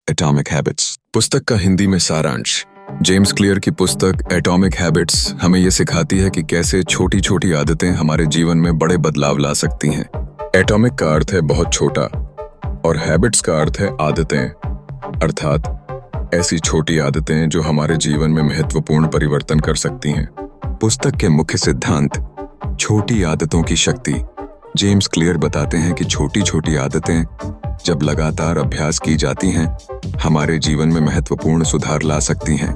Atomic habits. पुस्तक का हिंदी में सारांश। जेम्स क्लियर की पुस्तक एटॉमिक हैबिट्स हमें ये सिखाती है कि कैसे छोटी छोटी आदतें हमारे जीवन में बड़े बदलाव ला सकती हैं। एटॉमिक का अर्थ है बहुत छोटा और हैबिट्स का अर्थ है आदतें, अर्थात ऐसी छोटी आदतें जो हमारे जीवन में महत्वपूर्ण परिवर्तन कर सकती हैं। पुस्तक के मुख्य सिद्धांत। छोटी आदतों की शक्ति। जेम्स क्लियर बताते हैं कि छोटी छोटी आदतें जब लगातार अभ्यास की जाती हैं, हमारे जीवन में महत्वपूर्ण सुधार ला सकती हैं।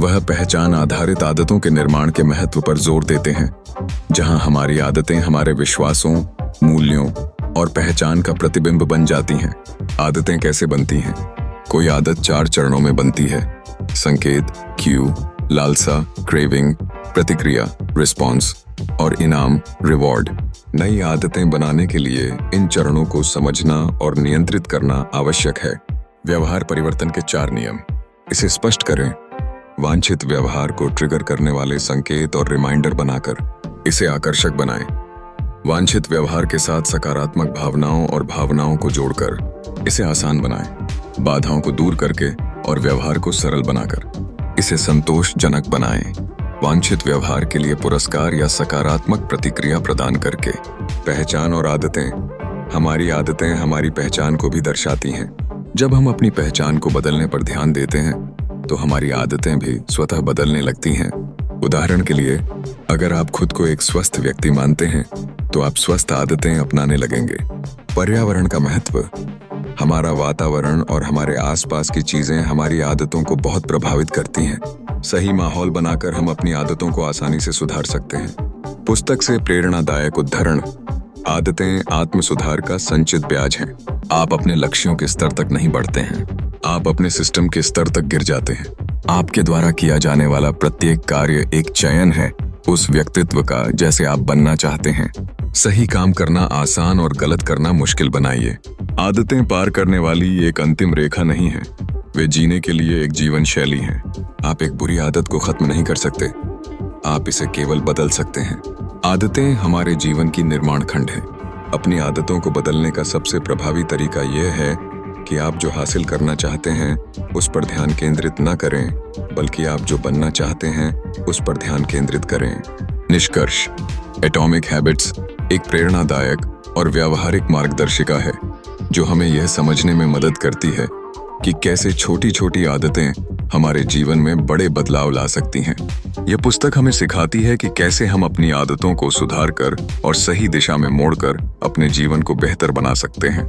वह पहचान आधारित आदतों के निर्माण के महत्व पर जोर देते हैं, जहां हमारी आदतें हमारे विश्वासों, मूल्यों और पहचान का प्रतिबिंब बन जाती हैं। आदतें कैसे बनती हैं? कोई आदत 4 चरणों में बनती है: संकेत, क्यू, लालसा, क्रेविंग, प्रतिक्रिया, रिस्पॉन्स और इनाम, रिवॉर्ड। नई आदतें बनाने के लिए इन चरणों को समझना और नियंत्रित करना आवश्यक है। व्यवहार परिवर्तन के 4 नियम। इसे स्पष्ट करें। वांछित व्यवहार को ट्रिगर करने वाले संकेत और रिमाइंडर बनाकर इसे आकर्षक बनाएं। वांछित व्यवहार के साथ सकारात्मक भावनाओं और भावनाओं को जोड़कर इसे आसान बनाएं। बाधाओं को दूर करके और व्यवहार को सरल बनाकर इसे संतोषजनक बनाएं। वांछित व्यवहार के लिए पुरस्कार या सकारात्मक प्रतिक्रिया प्रदान करके। पहचान और आदतें। हमारी आदतें हमारी पहचान को भी दर्शाती हैं। जब हम अपनी पहचान को बदलने पर ध्यान देते हैं तो हमारी आदतें भी स्वतः बदलने लगती हैं। उदाहरण के लिए, अगर आप खुद को एक स्वस्थ व्यक्ति मानते हैं तो आप स्वस्थ आदतें अपनाने लगेंगे। पर्यावरण का महत्व। हमारा वातावरण और हमारे आसपास की चीजें हमारी आदतों को बहुत प्रभावित करती हैं। सही माहौल बनाकर हम अपनी आदतों को आसानी से सुधार सकते हैं। पुस्तक से प्रेरणादायक उद्धरण। आदतें आत्म सुधार का संचित ब्याज हैं। आप अपने लक्ष्यों के स्तर तक नहीं बढ़ते हैं, आप अपने सिस्टम के स्तर तक गिर जाते हैं। आपके द्वारा किया जाने वाला प्रत्येक कार्य एक चयन है उस व्यक्तित्व का जैसे आप बनना चाहते हैं। सही काम करना आसान और गलत करना मुश्किल बनाइए। आदतें पार करने वाली एक अंतिम रेखा नहीं है, वे जीने के लिए एक जीवन शैली है। आप एक बुरी आदत को खत्म नहीं कर सकते, आप इसे केवल बदल सकते हैं। आदतें हमारे जीवन की निर्माण खंड है। अपनी आदतों को बदलने का सबसे प्रभावी तरीका यह है कि आप जो हासिल करना चाहते हैं उस पर ध्यान केंद्रित न करें, बल्कि आप जो बनना चाहते हैं उस पर ध्यान केंद्रित करें। निष्कर्ष। एटॉमिक हैबिट्स एक प्रेरणादायक और व्यावहारिक मार्गदर्शिका है जो हमें यह समझने में मदद करती है कि कैसे छोटी छोटी आदतें हमारे जीवन में बड़े बदलाव ला सकती हैं। यह पुस्तक हमें सिखाती है कि कैसे हम अपनी आदतों को सुधार कर और सही दिशा में मोड़कर अपने जीवन को बेहतर बना सकते हैं।